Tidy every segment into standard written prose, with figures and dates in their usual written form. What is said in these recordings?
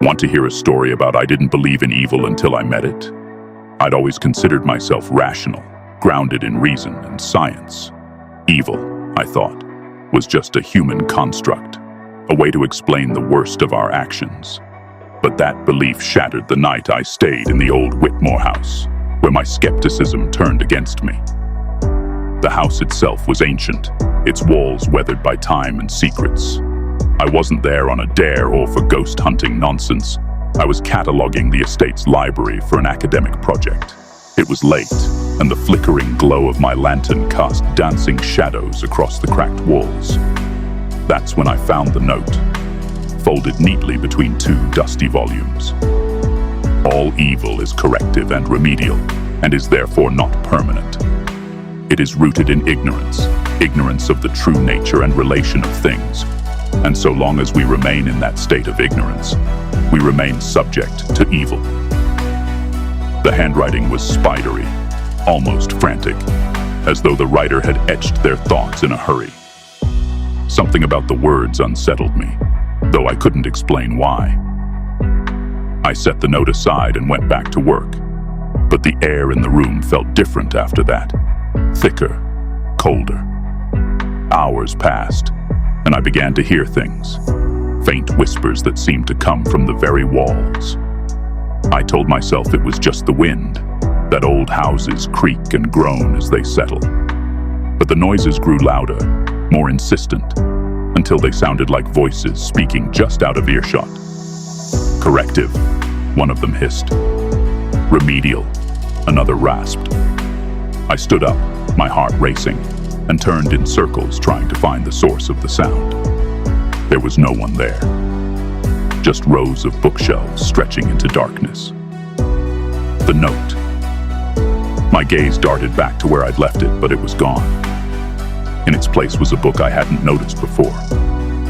Want to hear a story about I didn't believe in evil until I met it? I'd always considered myself rational, grounded in reason and science. Evil, I thought, was just a human construct, a way to explain the worst of our actions. But that belief shattered the night I stayed in the old Whitmore house, where my skepticism turned against me. The house itself was ancient, its walls weathered by time and secrets. I wasn't there on a dare or for ghost hunting nonsense. I was cataloging the estate's library for an academic project. It was late, and the flickering glow of my lantern cast dancing shadows across the cracked walls. That's when I found the note, folded neatly between two dusty volumes. All evil is corrective and remedial, and is therefore not permanent. It is rooted in ignorance of the true nature and relation of things. And so long as we remain in that state of ignorance, we remain subject to evil. The handwriting was spidery, almost frantic, as though the writer had etched their thoughts in a hurry. Something about the words unsettled me, though I couldn't explain why. I set the note aside and went back to work, but the air in the room felt different after that, thicker, colder. Hours passed, and I began to hear things, faint whispers that seemed to come from the very walls. I told myself it was just the wind, that old houses creak and groan as they settle. But the noises grew louder, more insistent, until they sounded like voices speaking just out of earshot. Corrective, one of them hissed. Remedial, another rasped. I stood up, my heart racing, and turned in circles trying to find the source of the sound. There was no one there. Just rows of bookshelves stretching into darkness. The note. My gaze darted back to where I'd left it, but it was gone. In its place was a book I hadn't noticed before,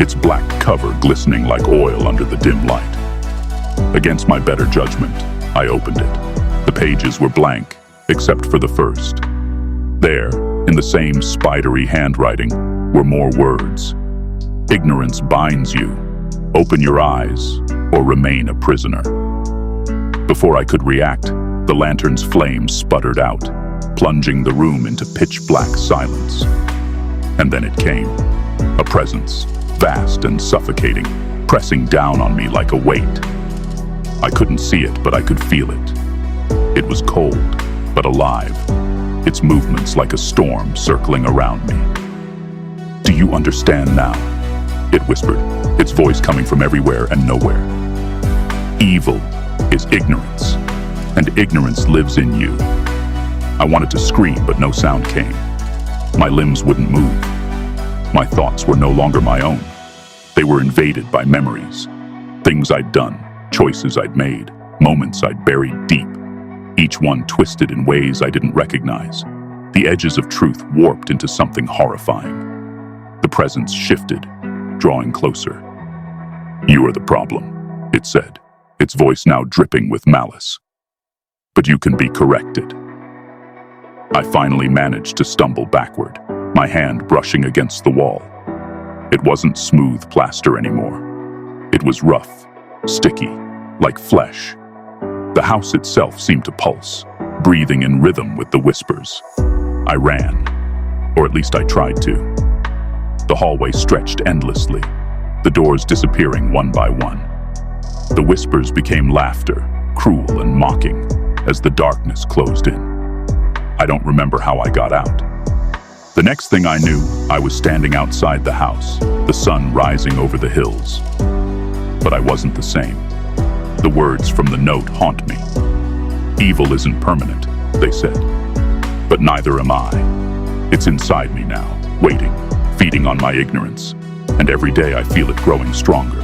its black cover glistening like oil under the dim light. Against my better judgment, I opened it. The pages were blank, except for the first. There, in the same spidery handwriting, were more words. Ignorance binds you. Open your eyes, or remain a prisoner. Before I could react, the lantern's flame sputtered out, plunging the room into pitch-black silence. And then it came. A presence, vast and suffocating, pressing down on me like a weight. I couldn't see it, but I could feel it. It was cold, but alive. Its movements like a storm circling around me. Do you understand now? It whispered, its voice coming from everywhere and nowhere. Evil is ignorance, and ignorance lives in you. I wanted to scream, but no sound came. My limbs wouldn't move. My thoughts were no longer my own. They were invaded by memories. Things I'd done, choices I'd made, moments I'd buried deep. Each one twisted in ways I didn't recognize. The edges of truth warped into something horrifying. The presence shifted, drawing closer. You are the problem, it said, its voice now dripping with malice. But you can be corrected. I finally managed to stumble backward, my hand brushing against the wall. It wasn't smooth plaster anymore. It was rough, sticky, like flesh. The house itself seemed to pulse, breathing in rhythm with the whispers. I ran, or at least I tried to. The hallway stretched endlessly, the doors disappearing one by one. The whispers became laughter, cruel and mocking, as the darkness closed in. I don't remember how I got out. The next thing I knew, I was standing outside the house, the sun rising over the hills. But I wasn't the same. The words from the note haunt me. Evil isn't permanent, they said. But neither am I. It's inside me now, waiting, feeding on my ignorance. And every day I feel it growing stronger.